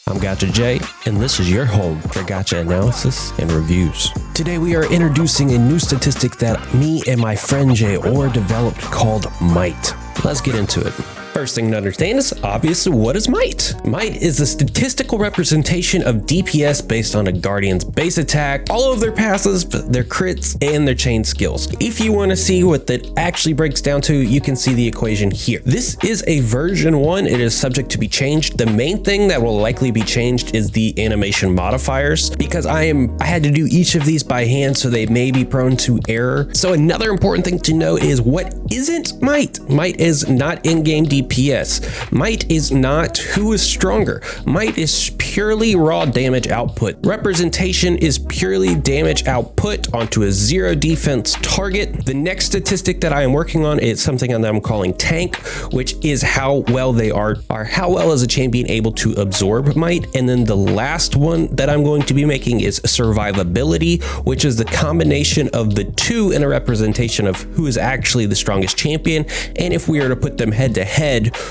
I'm Gacha J, and this is your home for Gacha analysis and reviews. Today we are introducing a new statistic that me and my friend Jay developed called might. Let's get into it. First thing to understand is obviously what is might? Might is a statistical representation of DPS based on a guardian's base attack, all of their passes, their crits, and their chain skills. If you want to see what that actually breaks down to, you can see the equation here. This is a version 1. It is subject to be changed. The main thing that will likely be changed is the animation modifiers, because I had to do each of these by hand, so they may be prone to error. So another important thing to know is what isn't might. Might is not in-game DPS. Might is not who is stronger. Might is purely raw damage output. Representation is purely damage output onto a 0 defense target. The next statistic that I am working on is something that I'm calling tank, which is how well they are how well is a champion able to absorb might. And then the last one that I'm going to be making is survivability, which is the combination of the two in a representation of who is actually the strongest champion. And if we were to put them head to head,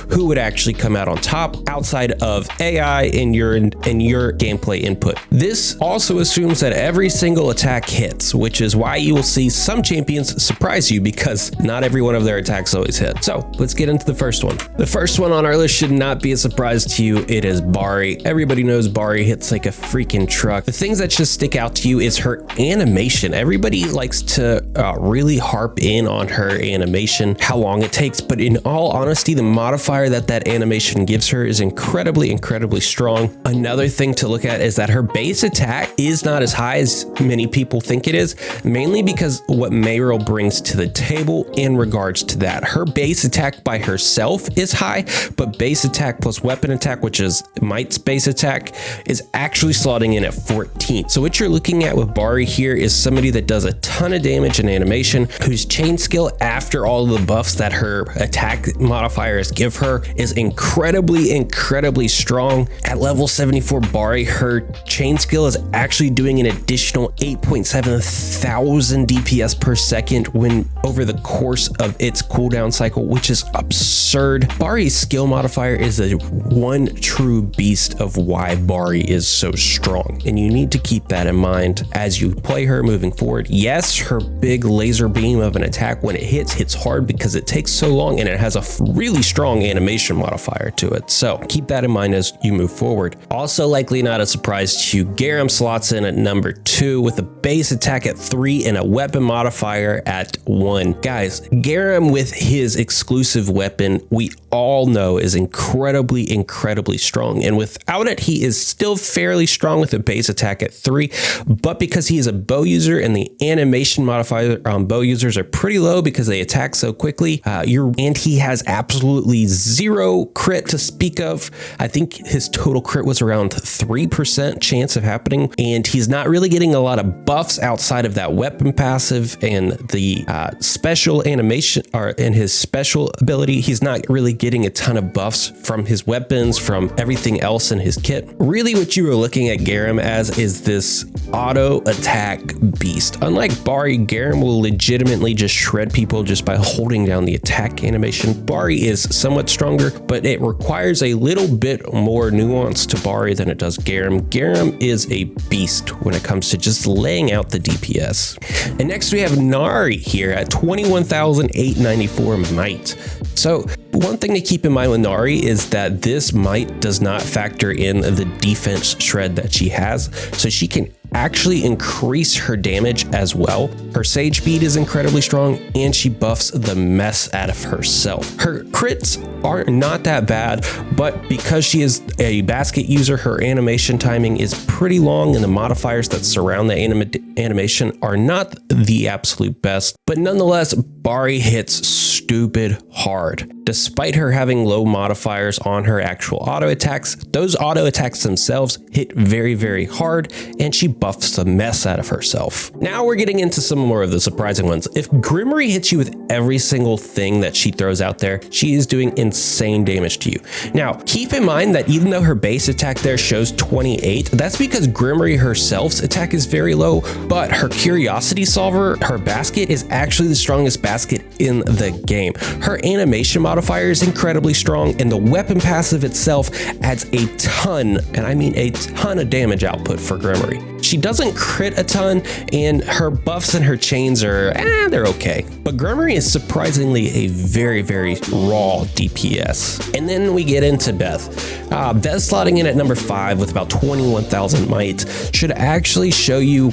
who would actually come out on top outside of AI in your gameplay input. This also assumes that every single attack hits, which is why you will see some champions surprise you, because not every one of their attacks always hit. So let's get into the first one. The first one on our list should not be a surprise to you. It is Bari. Everybody knows Bari hits like a freaking truck. The things that just stick out to you is her animation. Everybody likes to really harp in on her animation, how long it takes, but in all honesty, the modifier that animation gives her is incredibly strong. Another thing to look at is that her base attack is not as high as many people think it is, mainly because what Mayral brings to the table in regards to that. Her base attack by herself is high, but base attack plus weapon attack, which is Might's base attack, is actually slotting in at 14. So what you're looking at with Bari here is somebody that does a ton of damage in animation, whose chain skill after all the buffs that her attack modifiers give her is incredibly strong. At level 74 Bari, her chain skill is actually doing an additional 8.7 thousand DPS per second when over the course of its cooldown cycle, which is absurd. Bari's skill modifier is a one true beast of why Bari is so strong, and you need to keep that in mind as you play her moving forward. Yes, her big laser beam of an attack, when it hits hard because it takes so long, and it has a really strong animation modifier to it. So keep that in mind as you move forward. Also likely not a surprise to you, Garum slots in at number 2 with a base attack at 3 and a weapon modifier at 1. Guys, Garum with his exclusive weapon, we all know is incredibly strong, and without it he is still fairly strong with a base attack at 3, but because he is a bow user and the animation modifier on bow users are pretty low because they attack so quickly, and he has absolutely 0 crit to speak of. I think his total crit was around 3% chance of happening, and he's not really getting a lot of buffs outside of that weapon passive and the special animation, or in his special ability. He's not really getting a ton of buffs from his weapons, from everything else in his kit. Really what you are looking at Garum as is this auto attack beast. Unlike Bari, Garum will legitimately just shred people just by holding down the attack animation. Bari is somewhat stronger, but it requires a little bit more nuance to Bari than it does Garum. Garum is a beast when it comes to just laying out the DPS. And next we have Nari here at 21,894 might. So one thing to keep in mind with Nari is that this might does not factor in the defense shred that she has, so she can actually increase her damage as well. Her sage speed is incredibly strong, and she buffs the mess out of herself. Her crits are not that bad, but because she is a basket user, her animation timing is pretty long, and the modifiers that surround the animation are not the absolute best. But nonetheless, Bari hits stupid hard. Despite her having low modifiers on her actual auto attacks, those auto attacks themselves hit very hard, and she buffs the mess out of herself. Now we're getting into some more of the surprising ones. If Grimmery hits you with every single thing that she throws out there, she is doing insane damage to you. Now, keep in mind that even though her base attack there shows 28, that's because Grimmery herself's attack is very low, but her curiosity solver, her basket, is actually the strongest basket in the game. Her animation modifier is incredibly strong, and the weapon passive itself adds a ton, and I mean a ton of damage output for Grimmery. She doesn't crit a ton, and her buffs and her chains are, they're okay. But Grimmery is surprisingly a very, very raw DPS. And then we get into Beth. Beth slotting in at number 5 with about 21,000 might should actually show you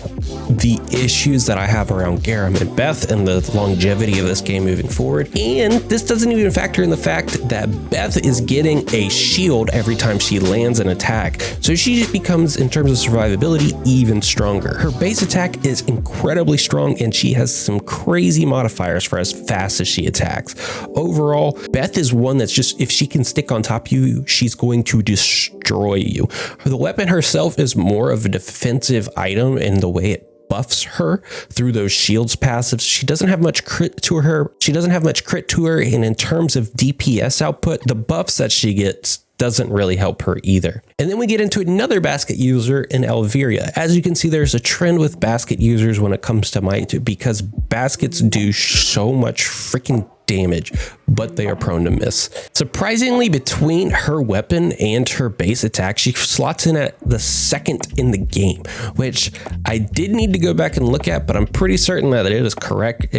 the issues that I have around Garum and Beth and the longevity of this game moving forward. And this doesn't even factor in the fact that Beth is getting a shield every time she lands an attack. So she just becomes, in terms of survivability, even stronger. Her base attack is incredibly strong, and she has some crazy modifiers for as fast as she attacks. Overall, Beth is one that's just, if she can stick on top of you, she's going to destroy you. The weapon herself is more of a defensive item in the way it buffs her through those shields passives. She doesn't have much crit to her. And in terms of DPS output, the buffs that she gets doesn't really help her either. And then we get into another basket user in Elviria. As you can see, there's a trend with basket users when it comes to might, because baskets do so much freaking damage, but they are prone to miss. Surprisingly, between her weapon and her base attack, she slots in at the 2nd in the game, which I did need to go back and look at, but I'm pretty certain that it is correct.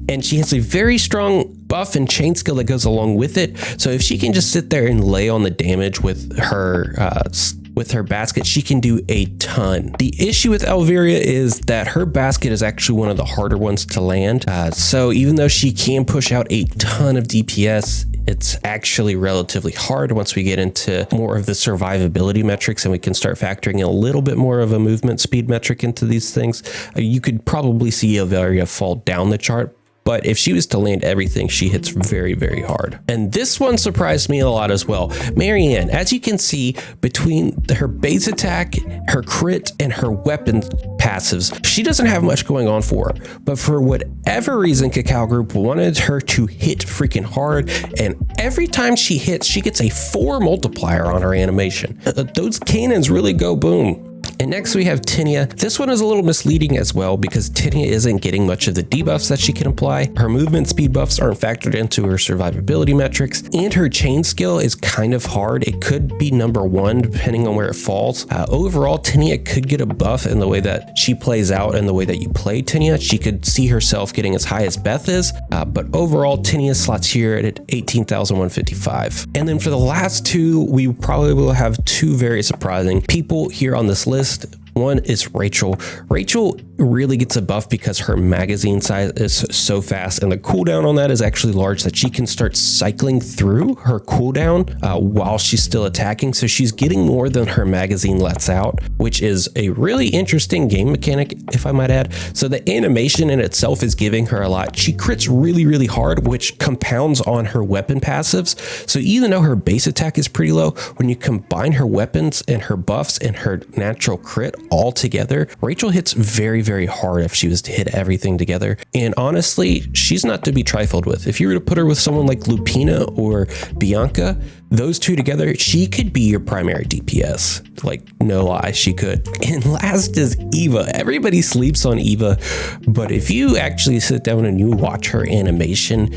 And she has a very strong buff and chain skill that goes along with it. So if she can just sit there and lay on the damage with her basket, she can do a ton. The issue with Elviria is that her basket is actually one of the harder ones to land. So even though she can push out a ton of DPS, it's actually relatively hard once we get into more of the survivability metrics and we can start factoring in a little bit more of a movement speed metric into these things. You could probably see Elviria fall down the chart, but if she was to land everything, she hits very, very hard. And this one surprised me a lot as well. Marianne, as you can see, between her base attack, her crit, and her weapon passives, she doesn't have much going on for her. But for whatever reason, Kakao Group wanted her to hit freaking hard, and every time she hits, she gets a 4 multiplier on her animation. Those cannons really go boom. And next we have Tinia. This one is a little misleading as well because Tinia isn't getting much of the debuffs that she can apply. Her movement speed buffs aren't factored into her survivability metrics, and her chain skill is kind of hard. It could be number 1 depending on where it falls. Overall, Tinia could get a buff in the way that she plays out and the way that you play Tinia. She could see herself getting as high as Beth is, but overall Tinia slots here at 18,155. And then for the last 2, we probably will have 2 very surprising people here on this list. One is Rachel. Rachel really gets a buff because her magazine size is so fast, and the cooldown on that is actually large, that she can start cycling through her cooldown while she's still attacking. So she's getting more than her magazine lets out, which is a really interesting game mechanic, if I might add. So the animation in itself is giving her a lot. She crits really, really hard, which compounds on her weapon passives. So even though her base attack is pretty low, when you combine her weapons and her buffs and her natural crit all together, Rachel hits very, very hard if she was to hit everything together. And honestly, she's not to be trifled with. If you were to put her with someone like Lupina or Bianca, those 2 together, she could be your primary DPS. Like, no lie, she could. And last is Eva. Everybody sleeps on Eva, but if you actually sit down and you watch her animation,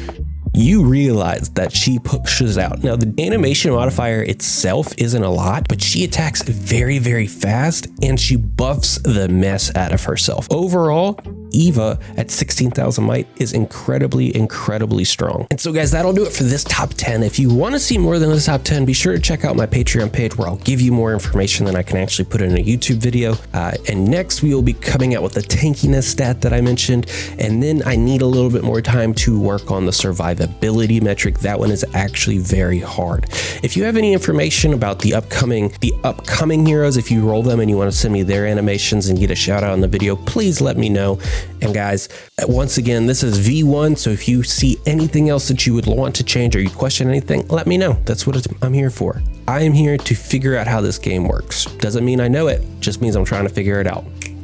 you realize that she pushes out. Now, the animation modifier itself isn't a lot, but she attacks very, very fast, and she buffs the mess out of herself. Overall, Eva at 16,000 might is incredibly, incredibly strong. And so guys, that'll do it for this top 10. If you want to see more than this top 10, be sure to check out my Patreon page where I'll give you more information than I can actually put in a YouTube video. And next we will be coming out with the tankiness stat that I mentioned. And then I need a little bit more time to work on the survivability metric. That one is actually very hard. If you have any information about the upcoming heroes, if you roll them and you want to send me their animations and get a shout out on the video, please let me know. And guys, once again, this is V1, so if you see anything else that you would want to change or you question anything, let me know. That's what I'm here for. I am here to figure out how this game works. Doesn't mean I know it, just means I'm trying to figure it out.